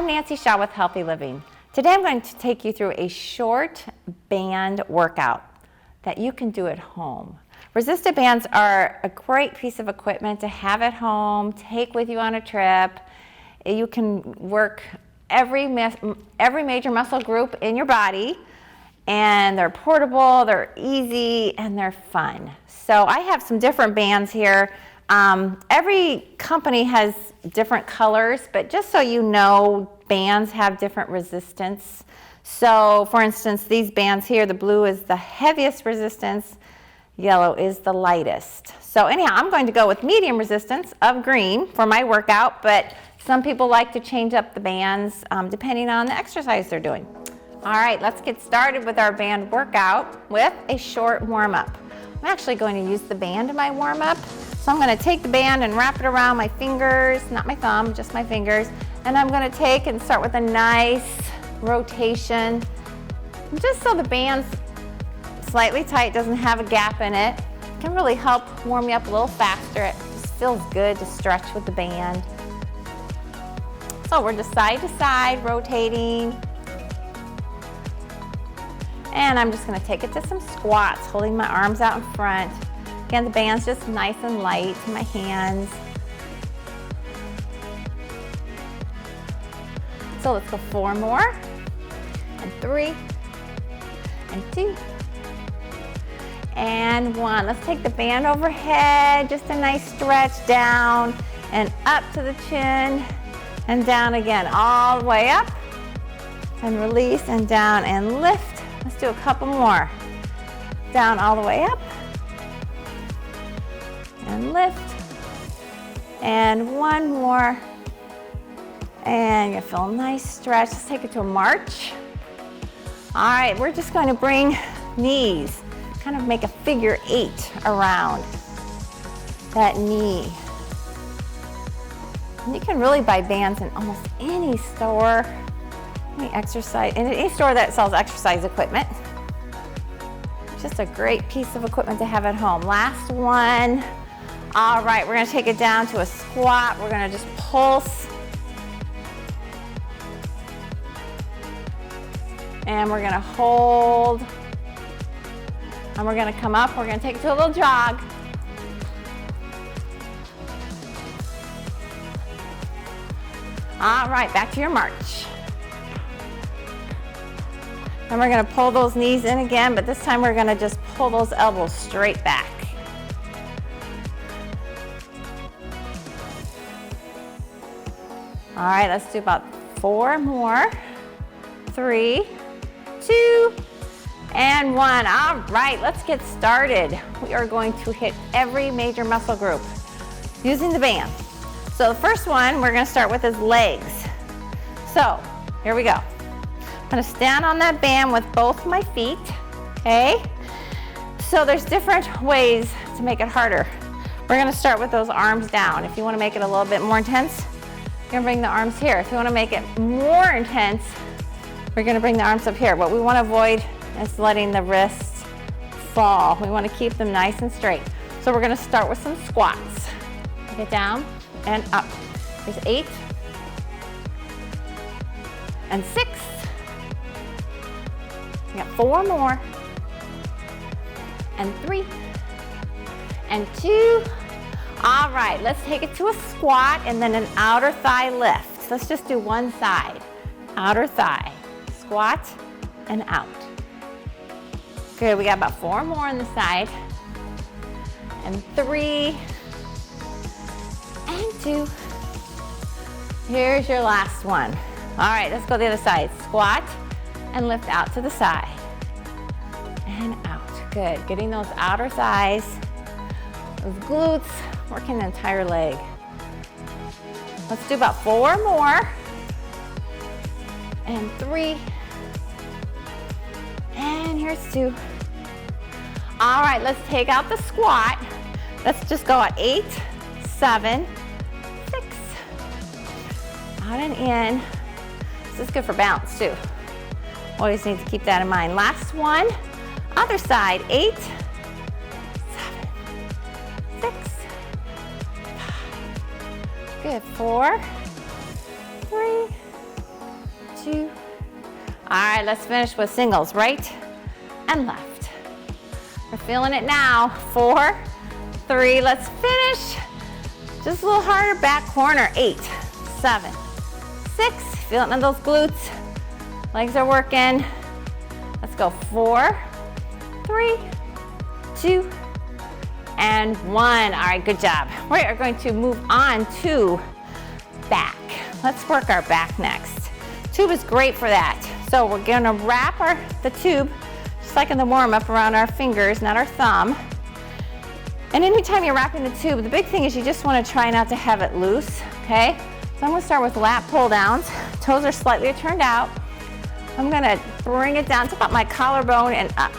I'm Nancy Shaw with Healthy Living. Today I'm going to take you through a short band workout that you can do at home. Resisted bands are a great piece of equipment to have at home, take with you on a trip. You can work every major muscle group in your body, and they're portable, they're easy, and they're fun. So I have some different bands here. Every company has different colors, but just so you know, bands have different resistance. So for instance, these bands here, the blue is the heaviest resistance, yellow is the lightest. So anyhow, I'm going to go with medium resistance of green for my workout, but some people like to change up the bands depending on the exercise they're doing. All right, let's get started with our band workout with a short warm-up. I'm actually going to use the band in my warm-up. So I'm going to take the band and wrap it around my fingers, not my thumb, just my fingers. And I'm going to take and start with a nice rotation, just so the band's slightly tight, doesn't have a gap in it. It can really help warm you up a little faster. It just feels good to stretch with the band. So we're just side to side rotating. And I'm just going to take it to some squats, holding my arms out in front. Again, the band's just nice and light in my hands. So let's go 4 more, and 3, and 2, and 1. Let's take the band overhead, just a nice stretch down and up to the chin and down again, all the way up and release and down and lift. Let's do a couple more. Down all the way up and lift, and 1 more, and you feel a nice stretch. Let's take it to a march. All right, we're just going to bring knees, kind of make a figure 8 around that knee. And you can really buy bands in almost any store, any store that sells exercise equipment. Just a great piece of equipment to have at home. Last one. All right, we're going to take it down to a squat. We're going to just pulse. And we're going to hold. And we're going to come up. We're going to take it to a little jog. All right, back to your march. And we're going to pull those knees in again, but this time we're going to just pull those elbows straight back. All right, let's do about 4 more. 3, 2, and 1. All right, let's get started. We are going to hit every major muscle group using the band. So the first one we're going to start with is legs. So here we go. I'm going to stand on that band with both my feet, okay? So there's different ways to make it harder. We're going to start with those arms down. If you want to make it a little bit more intense, you're going to bring the arms here. If you want to make it more intense, we're going to bring the arms up here. What we want to avoid is letting the wrists fall. We want to keep them nice and straight. So we're going to start with some squats. Get down and up. There's 8 and 6. We got 4 more, and 3, and 2. All right, let's take it to a squat and then an outer thigh lift. Let's just do one side. Outer thigh, squat, and out. Good, we got about 4 more on the side, and 3, and 2. Here's your last one. All right, let's go the other side. Squat and lift out to the side and out. Good, getting those outer thighs, those glutes, working the entire leg. Let's do about 4 more, and 3, and here's 2. All right, let's take out the squat. Let's just go at 8, 7, 6, out and in. This is good for balance too. Always need to keep that in mind. Last one, other side, 8, 7, 6, 5. Good, 4, 3, 2. All right, let's finish with singles, right and left. We're feeling it now. 4, 3, let's finish. Just a little harder, back corner. 8, 7, 6, feeling in those glutes. Legs are working. Let's go. 4, 3, 2, and 1. All right, good job. We are going to move on to back. Let's work our back next. Tube is great for that. So we're gonna wrap the tube, just like in the warm-up, around our fingers, not our thumb. And anytime you're wrapping the tube, the big thing is you just wanna try not to have it loose, okay? So I'm gonna start with lat pull downs. Toes are slightly turned out. I'm gonna bring it down to about my collarbone and up.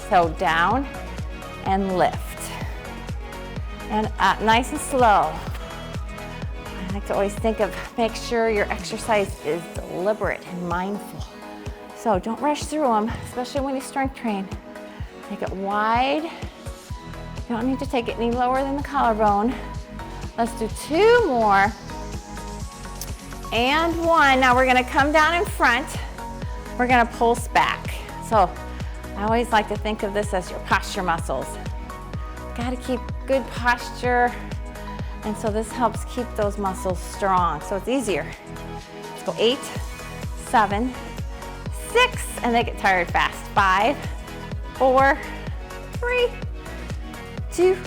So down and lift. And up, nice and slow. I like to always think of, make sure your exercise is deliberate and mindful. So don't rush through them, especially when you strength train. Make it wide. You don't need to take it any lower than the collarbone. Let's do 2 more. And 1. Now we're gonna come down in front. We're gonna pulse back. So I always like to think of this as your posture muscles. Gotta keep good posture. And so this helps keep those muscles strong. So it's easier. Let's go. 8, 7, 6, and they get tired fast. 5, 4, 3, 2,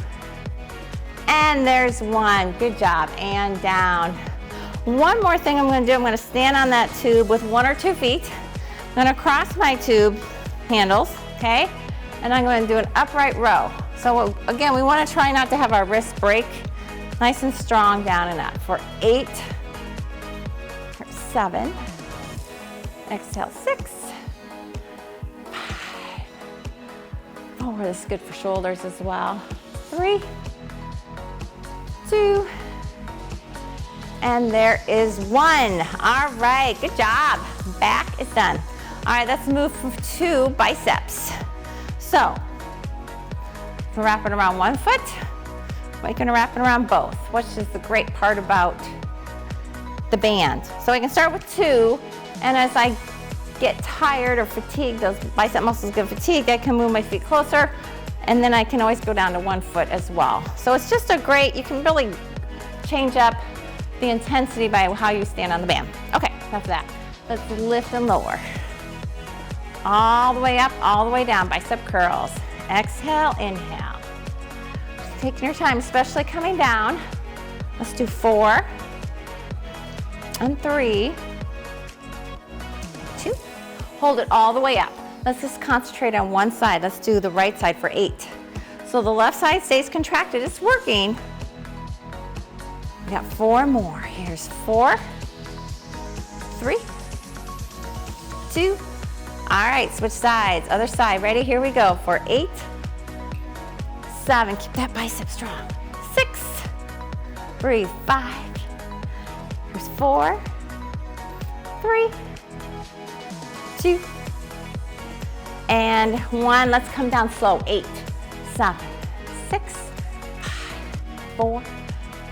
and there's 1. Good job, and down. One more thing I'm gonna do, I'm gonna stand on that tube with 1 or 2 feet. I'm gonna cross my tube handles, okay? And I'm gonna do an upright row. So again, we wanna try not to have our wrists break. Nice and strong, down and up. For 8, for 7, exhale, 6, 5, 4, this is good for shoulders as well. 3, 2, and there is 1. All right, good job. Back is done. All right, let's move to biceps. So, we're wrapping around 1 foot. We're gonna wrap it around both, which is the great part about the band. So I can start with 2, and as I get tired or fatigued, those bicep muscles get fatigued, I can move my feet closer, and then I can always go down to 1 foot as well. So it's just a great, you can really change up the intensity by how you stand on the band. Okay, enough of that. Let's lift and lower. All the way up, all the way down, bicep curls. Exhale, inhale. Just taking your time, especially coming down. Let's do 4, and 3, 2. Hold it all the way up. Let's just concentrate on one side. Let's do the right side for 8. So the left side stays contracted, it's working. We got 4 more. Here's 4, 3, 2. All right, switch sides. Other side. Ready? Here we go. For 8, 7. Keep that bicep strong. 6. Breathe. 5. Here's 4, 3, 2, and 1. Let's come down slow. 8, 7, 6, 5, 4,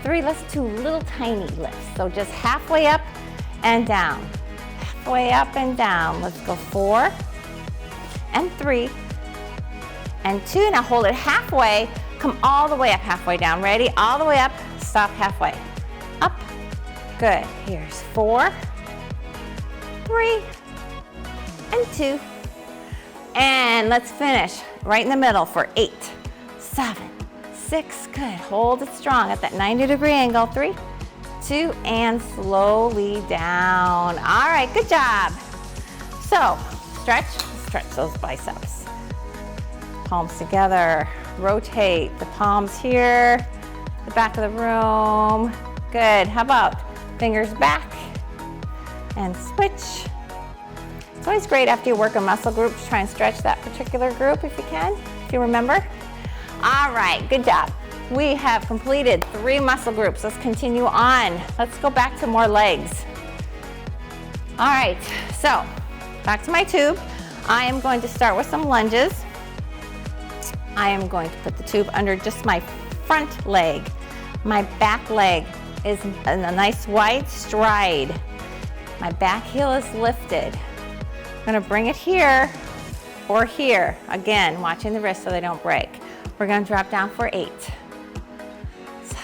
3. Let's do little tiny lifts. So just halfway up and down. Halfway up and down. Let's go 4, and 3, and 2. Now hold it halfway. Come all the way up, halfway down. Ready? All the way up. Stop halfway. Up. Good. Here's 4, 3, and 2. And let's finish right in the middle for 8, 7, 6. Good. Hold it strong at that 90-degree angle. 3, 2, and slowly down. All right, good job. So stretch those biceps. Palms together. Rotate the palms here, the back of the room. Good. How about fingers back and switch? It's always great after you work a muscle group to try and stretch that particular group if you can, if you remember. All right, good job. We have completed 3 muscle groups. Let's continue on. Let's go back to more legs. All right, so back to my tube. I am going to start with some lunges. I am going to put the tube under just my front leg. My back leg is in a nice wide stride. My back heel is lifted. I'm gonna bring it here or here. Again, watching the wrist so they don't break. We're gonna drop down for 8, 7,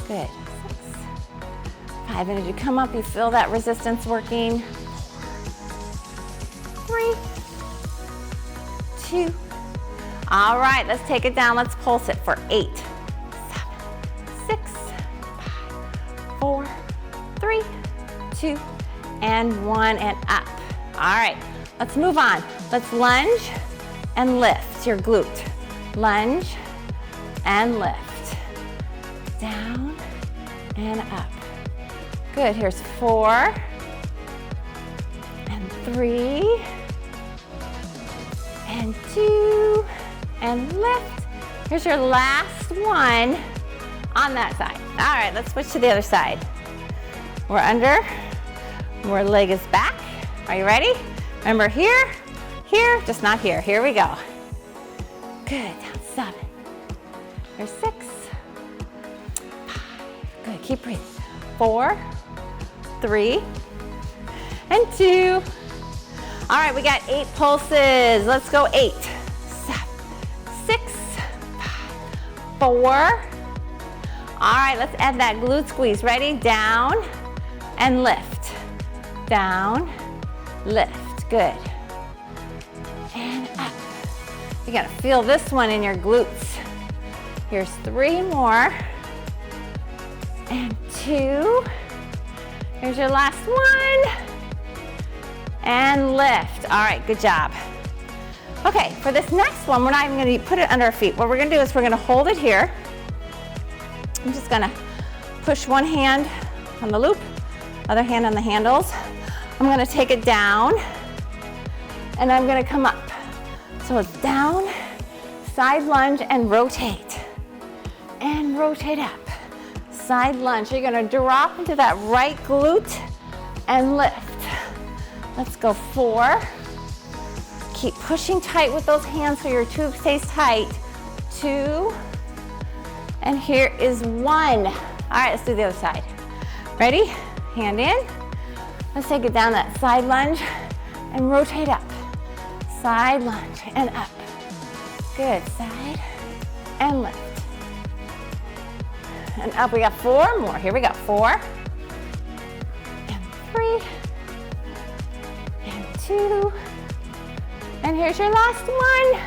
good, 6, 5, and as you come up, you feel that resistance working. 3, 2. All right, let's take it down. Let's pulse it for 8, 7, 6, 5, 4, 3, 2, and 1, and up. All right, let's move on. Let's lunge and lift your glute. Lunge and lift. Down and up. Good, here's 4, and 3, and 2, and lift. Here's your last one on that side. All right, let's switch to the other side. We're under, our leg is back. Are you ready? Remember here, here, just not here. Here we go. Good, down 7. Here's 6, 5, good, keep breathing. 4, 3, and 2. All right, we got 8 pulses. Let's go 8, 7, 6, 5, 4. All right, let's add that glute squeeze. Ready? Down and lift. Down, lift. Good. And up. You gotta feel this one in your glutes. Here's 3 more. And 2. Here's your last one. And lift. All right, good job. Okay, for this next one, we're not even gonna put it under our feet. What we're gonna do is we're gonna hold it here. I'm just gonna push one hand on the loop, other hand on the handles. I'm gonna take it down, and I'm gonna come up. So it's down, side lunge, and rotate. And rotate up. Side lunge. You're gonna drop into that right glute and lift. Let's go 4. Keep pushing tight with those hands so your tube stays tight. 2. And here is 1. All right, let's do the other side. Ready? Hand in. Let's take it down that side lunge and rotate up. Side lunge and up. Good, side and lift. And up, we got 4 more. Here we go, 4, and 3, and 2, and here's your last one,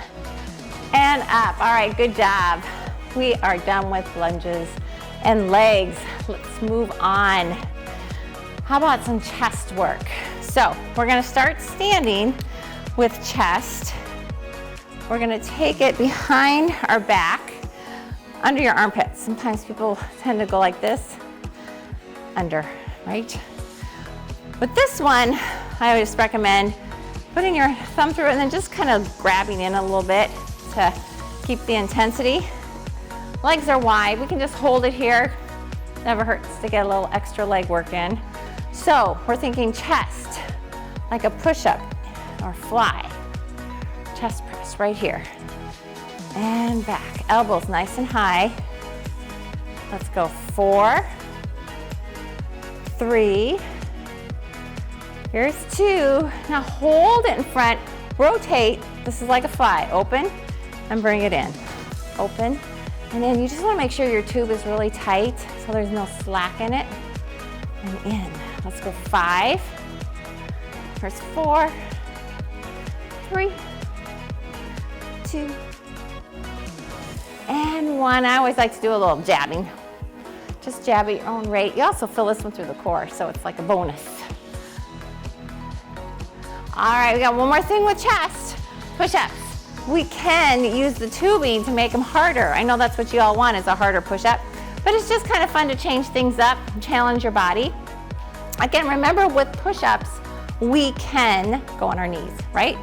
and up. All right, good job. We are done with lunges and legs. Let's move on. How about some chest work? So we're gonna start standing with chest. We're gonna take it behind our back, under your armpits. Sometimes people tend to go like this, under, right? With this one, I always recommend putting your thumb through it and then just kind of grabbing in a little bit to keep the intensity. Legs are wide, we can just hold it here. Never hurts to get a little extra leg work in. So we're thinking chest, like a push-up or fly. Chest press right here. And back, elbows nice and high. Let's go 4, 3, here's 2. Now hold it in front, rotate. This is like a fly, open and bring it in. Open, and then you just wanna make sure your tube is really tight so there's no slack in it. And in, let's go 5, here's 4, 3, 2, and 1. I always like to do a little jabbing. Just jab at your own rate. You also fill this one through the core, so it's like a bonus. All right, we got one more thing with chest. Push-ups. We can use the tubing to make them harder. I know that's what you all want, is a harder push-up, but it's just kind of fun to change things up, challenge your body. Again, remember with push-ups, we can go on our knees, right?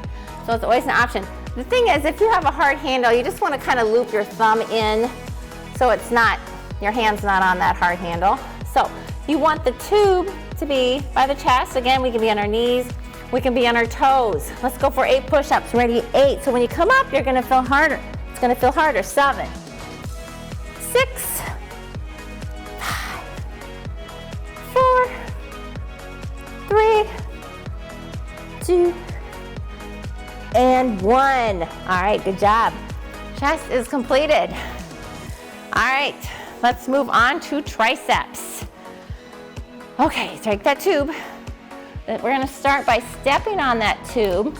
So it's always an option. The thing is, if you have a hard handle, you just want to kind of loop your thumb in so it's not, your hand's not on that hard handle. So you want the tube to be by the chest. Again, we can be on our knees, we can be on our toes. Let's go for 8 push-ups. Ready, 8. So when you come up, you're going to feel harder. It's going to feel harder. 7, 6, 5, 4, 2, and 1. All right, good job. Chest is completed. All right, let's move on to triceps. Okay, take that tube. We're gonna start by stepping on that tube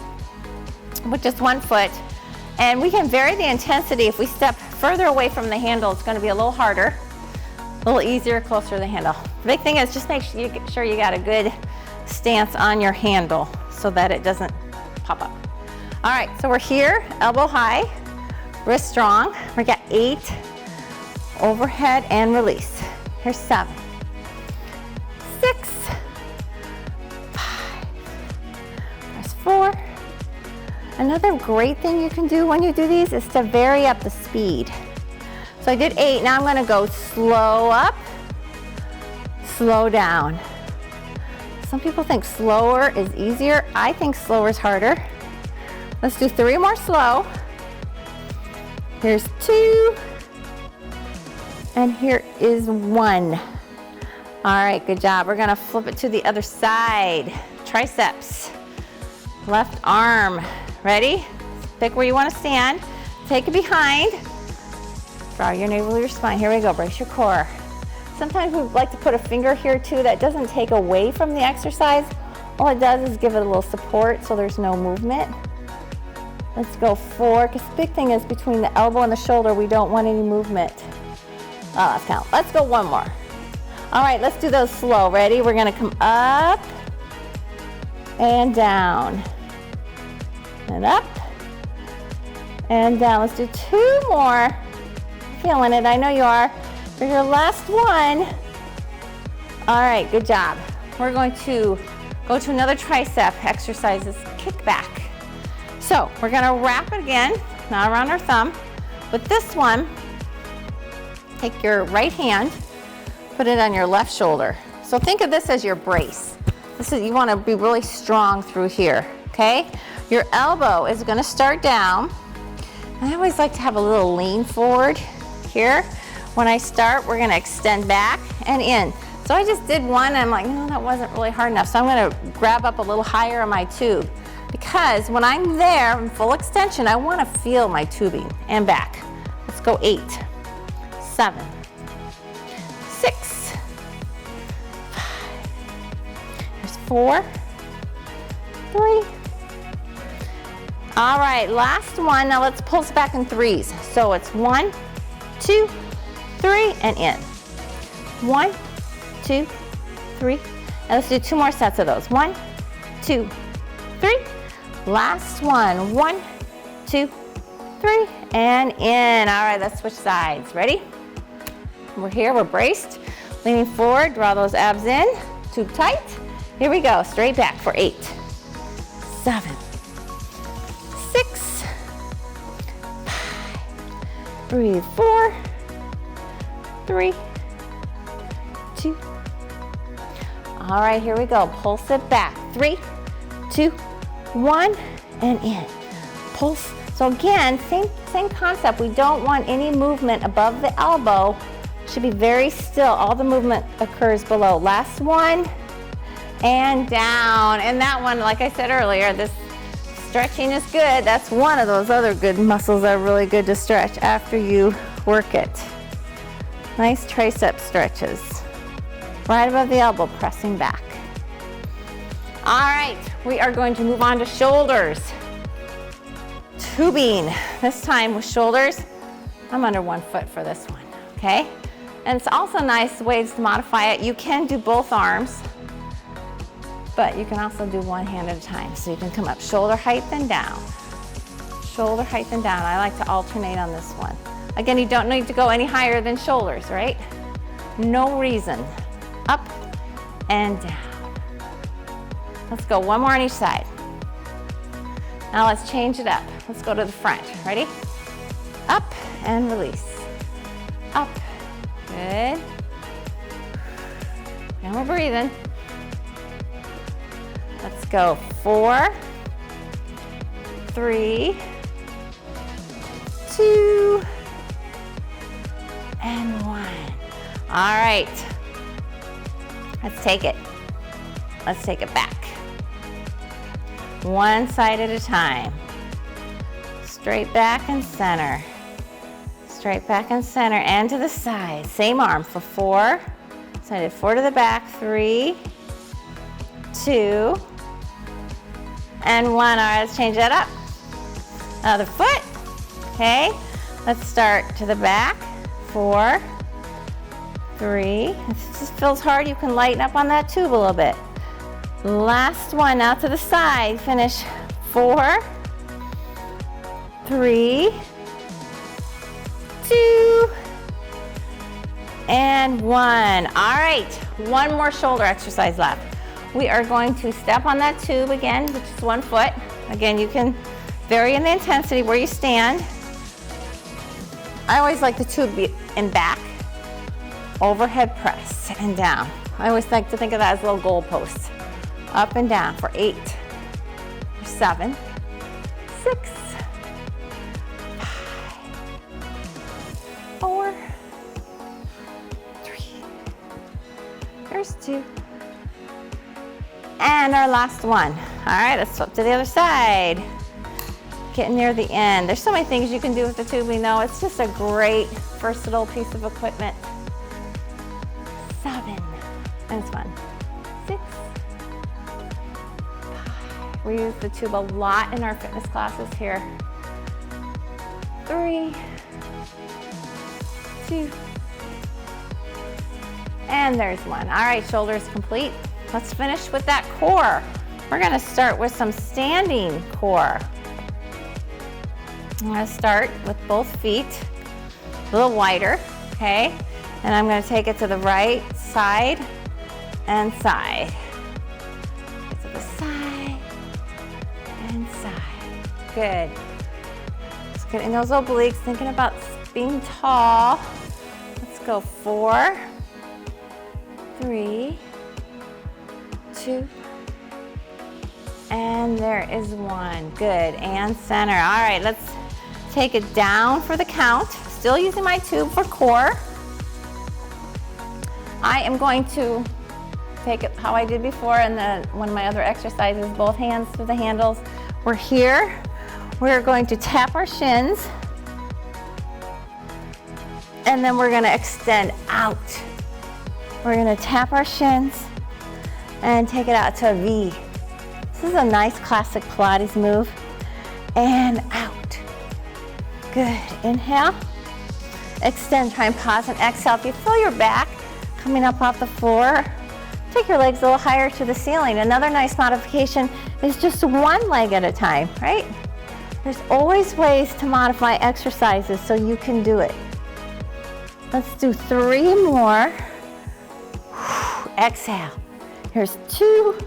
with just 1 foot. And we can vary the intensity. If we step further away from the handle, it's gonna be a little harder, a little easier, closer to the handle. The big thing is just make sure you got a good stance on your handle so that it doesn't pop up. All right, so we're here, elbow high, wrist strong. We got 8, overhead and release. Here's 7, 6, 5, there's 4. Another great thing you can do when you do these is to vary up the speed. So I did 8, now I'm gonna go slow up, slow down. Some people think slower is easier. I think slower is harder. Let's do 3 more slow. Here's 2, and here is 1. All right, good job. We're gonna flip it to the other side. Triceps, left arm. Ready? Pick where you wanna stand. Take it behind. Draw your navel to your spine. Here we go, brace your core. Sometimes we like to put a finger here too. That doesn't take away from the exercise. All it does is give it a little support so there's no movement. Let's go 4, because the big thing is between the elbow and the shoulder, we don't want any movement. Oh, let's count. Let's go 1 more. All right, let's do those slow. Ready? We're gonna come up and down. And up and down. Let's do 2 more. Feeling it, I know you are. For your last one. All right, good job. We're going to go to another tricep exercise, this kick back. So we're gonna wrap it again, not around our thumb. With this one, take your right hand, put it on your left shoulder. So think of this as your brace. You wanna be really strong through here, okay? Your elbow is gonna start down. And I always like to have a little lean forward here. When I start, we're gonna extend back and in. So I just did 1, and I'm like, no, that wasn't really hard enough. So I'm gonna grab up a little higher on my tube, because when I'm there in full extension, I wanna feel my tubing and back. Let's go 8, 7, 6, 5, there's 4, 3. All right, last one. Now let's pulse back in 3s. So it's 1, 2, 3, and in. 1, 2, 3. And let's do 2 more sets of those. 1, 2, 3. Last one. 1, 2, 3, and in. All right, let's switch sides. Ready? We're here, we're braced. Leaning forward, draw those abs in, tube tight. Here we go, straight back for 8, 7, 6, 5, breathe, 4, 3, 2. All right, here we go. Pulse it back. 3, 2, 1, and in. Pulse. So again, same concept. We don't want any movement above the elbow. Should be very still. All the movement occurs below. Last one, and down. And that one, like I said earlier, this stretching is good. That's one of those other good muscles that are really good to stretch after you work it. Nice tricep stretches. Right above the elbow, pressing back. All right, we are going to move on to shoulders. Tubing, this time with shoulders. I'm under 1 foot for this one, okay? And it's also nice ways to modify it. You can do both arms, but you can also do one hand at a time. So you can come up shoulder height and down. Shoulder height and down. I like to alternate on this one. Again, you don't need to go any higher than shoulders, right? No reason. Up and down. Let's go 1 more on each side. Now let's change it up. Let's go to the front. Ready? Up and release. Up. Good. And we're breathing. Let's go 4, 3, 2, and 1. All right. Let's take it. Let's take it back. one side at a time. Straight back and center. Straight back and center and to the side. Same arm for 4. So I did 4 to the back, 3, 2, and 1. All right, let's change that up. Other foot. Okay, let's start to the back. 4, 3. If this feels hard, you can lighten up on that tube a little bit. Last one, now to the side. Finish 4, 3, 2, and 1. All right, one more shoulder exercise left. We are going to step on that tube again, with just one foot. Again, you can vary in the intensity where you stand. I always like the tube be in back. Overhead press and down. I always like to think of that as little goal posts. Up and down for 8, 7, 6, 5, 4, 3. There's 2. And our last one. All right, let's flip to the other side. Getting near the end. There's so many things you can do with the tube. We know it's just a great versatile piece of equipment. 7, and it's 1, 6, 5. We use the tube a lot in our fitness classes here. 3, 2, and there's 1. All right, shoulders complete. Let's finish with that core. We're gonna start with some standing core. I'm gonna start with both feet, a little wider, okay? And I'm gonna take it to the right side and side. Get to the side and side. Good. Just getting those obliques, thinking about being tall. Let's go 4, 3, 2, and there is 1. Good, and center. All right, let's take it down for the count. Still using my tube for core. I am going to take it how I did before in one of my other exercises, both hands to the handles. We're here. We're going to tap our shins, and then we're gonna extend out. We're gonna tap our shins and take it out to a V. This is a nice classic Pilates move. And out. Good, inhale. Extend, try and pause and exhale. If you feel your back coming up off the floor, take your legs a little higher to the ceiling. Another nice modification is just one leg at a time, right? There's always ways to modify exercises so you can do it. Let's do 3 more. Exhale. Here's 2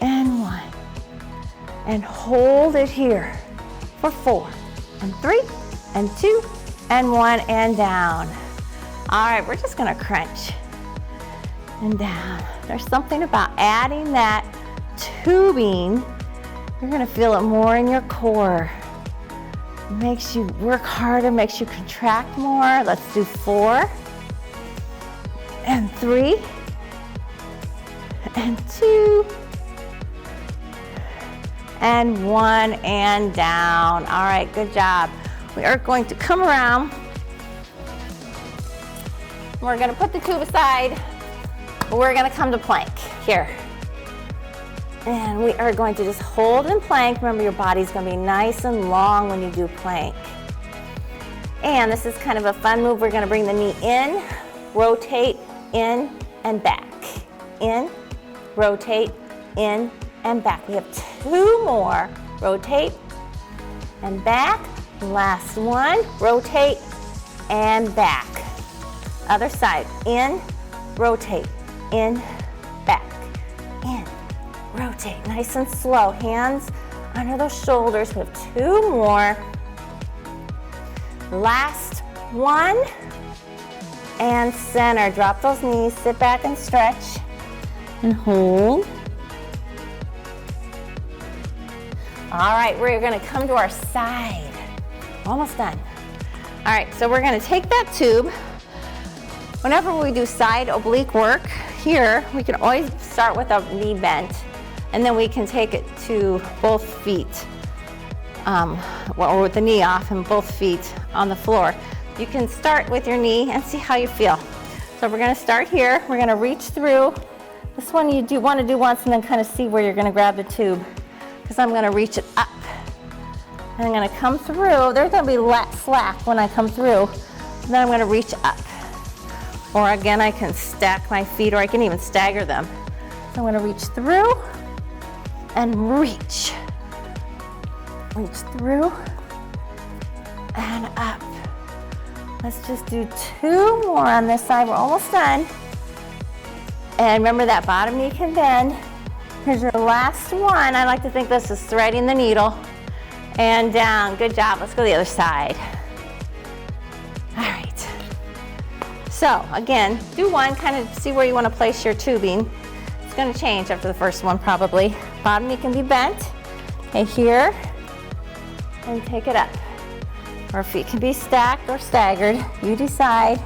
and 1. And hold it here for 4 and 3 and 2 and 1 and down. All right, we're just gonna crunch and down. There's something about adding that tubing. You're gonna feel it more in your core. It makes you work harder, makes you contract more. Let's do 4 and 3 and 2 and 1 and down. All right, good job. We are going to come around. We're gonna put the tube aside. We're gonna come to plank here. And we are going to just hold in plank. Remember, your body's gonna be nice and long when you do plank. And this is kind of a fun move. We're gonna bring the knee in, rotate, in, and back. In, rotate, in, and back. We have 2 more. Rotate, and back. Last one, rotate, and back. Other side, in, rotate, in, back, in, rotate. Nice and slow. Hands under those shoulders. We have 2 more. Last one, and center. Drop those knees, sit back and stretch, and hold. All right, we're gonna come to our side. Almost done. All right, so we're gonna take that tube. Whenever we do side oblique work here, we can always start with a knee bent. And then we can take it to both feet, or with the knee off and both feet on the floor. You can start with your knee and see how you feel. So we're gonna start here. We're gonna reach through. This one you do want to do once and then kind of see where you're gonna grab the tube, because I'm gonna reach it up. And I'm gonna come through. There's gonna be slack when I come through. And then I'm gonna reach up. Or again, I can stack my feet, or I can even stagger them. So I'm gonna reach through and reach. Reach through and up. Let's just do 2 more on this side. We're almost done. And remember that bottom knee can bend. Here's your last one. I like to think this is threading the needle. And down. Good job. Let's go to the other side. All right. So again, do one, kind of see where you want to place your tubing. It's going to change after the first one probably. Bottom knee can be bent. Okay, here. And take it up. Or feet can be stacked or staggered. You decide.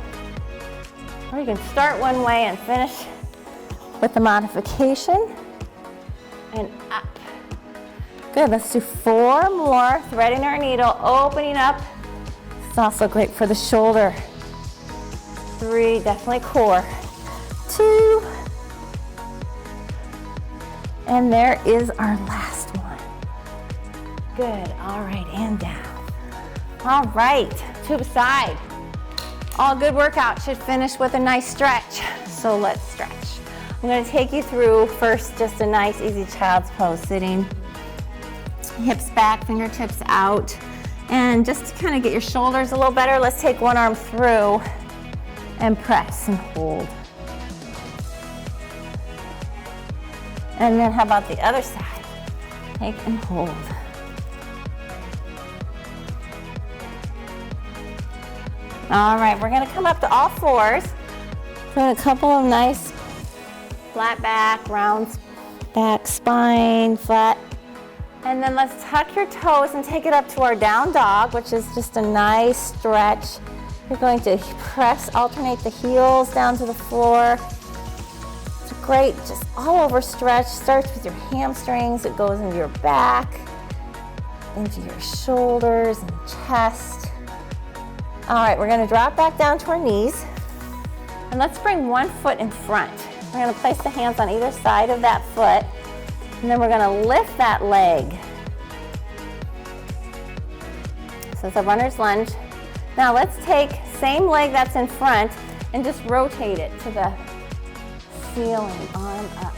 Or you can start one way and finish with the modification. And up. Good, let's do 4 more. Threading our needle, opening up. It's also great for the shoulder. 3, definitely core. 2. And there is our last one. Good, all right, and down. All right, tube aside. All good workout should finish with a nice stretch. So let's stretch. I'm gonna take you through first just a nice easy child's pose, sitting. Hips back, fingertips out. And just to kind of get your shoulders a little better, let's take one arm through and press and hold. And then how about the other side? Take and hold. All right, we're gonna come up to all 4s. Doing a couple of nice flat back, round back, spine, flat. And then let's tuck your toes and take it up to our down dog, which is just a nice stretch. You're going to alternate the heels down to the floor. It's a great, just all over stretch. Starts with your hamstrings, it goes into your back, into your shoulders and chest. All right, we're gonna drop back down to our knees. And let's bring one foot in front. We're gonna place the hands on either side of that foot. And then we're gonna lift that leg. So it's a runner's lunge. Now let's take same leg that's in front and just rotate it to the ceiling, arm up.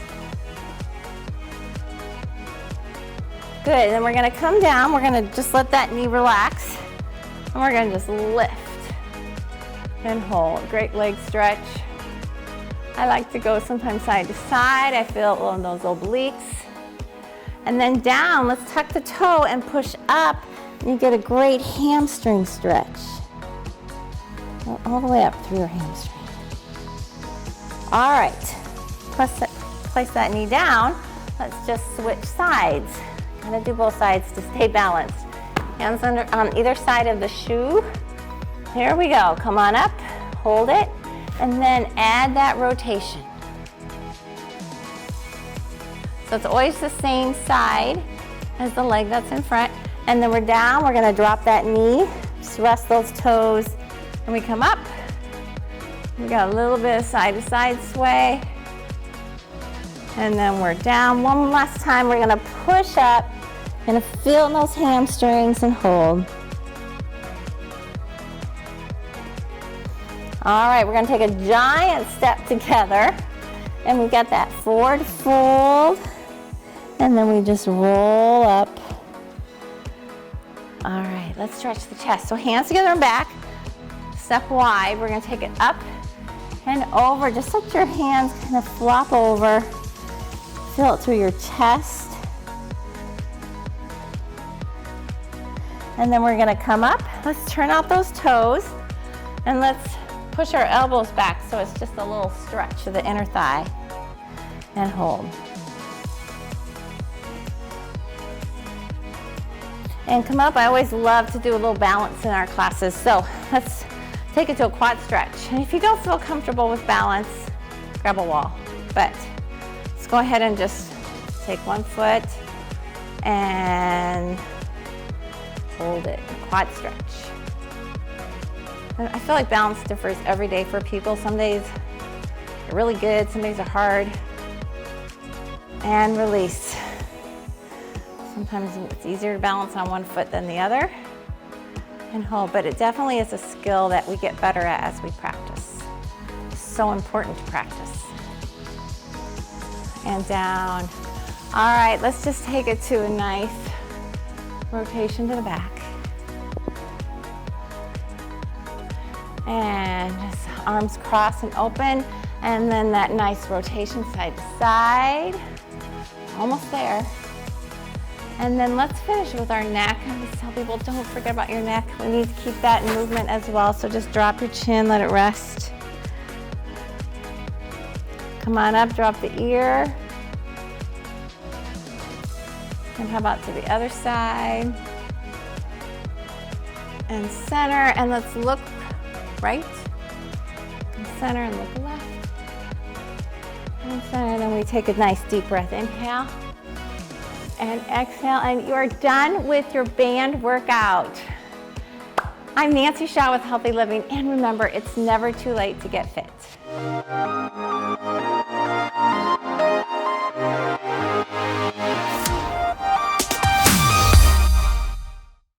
Good, then we're gonna come down. We're gonna just let that knee relax. And we're gonna just lift and hold. Great leg stretch. I like to go sometimes side to side. I feel it on those obliques. And then down, let's tuck the toe and push up. And you get a great hamstring stretch. Go all the way up through your hamstring. All right, place that knee down. Let's just switch sides. Gotta do both sides to stay balanced. Hands on either side of the shoe. Here we go, come on up, hold it, and then add that rotation. So it's always the same side as the leg that's in front. And then we're down, we're gonna drop that knee, just rest those toes, and we come up. We got a little bit of side to side sway. And then we're down. One last time, we're gonna push up, and feel those hamstrings and hold. All right, we're gonna take a giant step together, and we got that forward fold, and then we just roll up. All right, let's stretch the chest. So hands together and back, step wide. We're gonna take it up and over. Just let your hands kind of flop over. Feel it through your chest. And then we're gonna come up. Let's turn out those toes, and let's push our elbows back so it's just a little stretch of the inner thigh, and hold. And come up. I always love to do a little balance in our classes, so let's take it to a quad stretch. And if you don't feel comfortable with balance, grab a wall. But let's go ahead and just take one foot and hold it, quad stretch. And I feel like balance differs every day for people. Some days are really good, some days are hard. And release. Sometimes it's easier to balance on one foot than the other. And hold, but it definitely is a skill that we get better at as we practice. It's so important to practice. And down. All right, let's just take it to a nice rotation to the back. And just arms crossed and open, and then that nice rotation side to side. Almost there. And then let's finish with our neck. I always tell people, don't forget about your neck. We need to keep that in movement as well, so just drop your chin, let it rest. Come on up, drop the ear. And how about to the other side? And center, and let's look right, and center, and look left, and center. And then we take a nice deep breath. Inhale, and exhale, and you are done with your band workout. I'm Nancy Shaw with Healthy Living, and remember, it's never too late to get fit.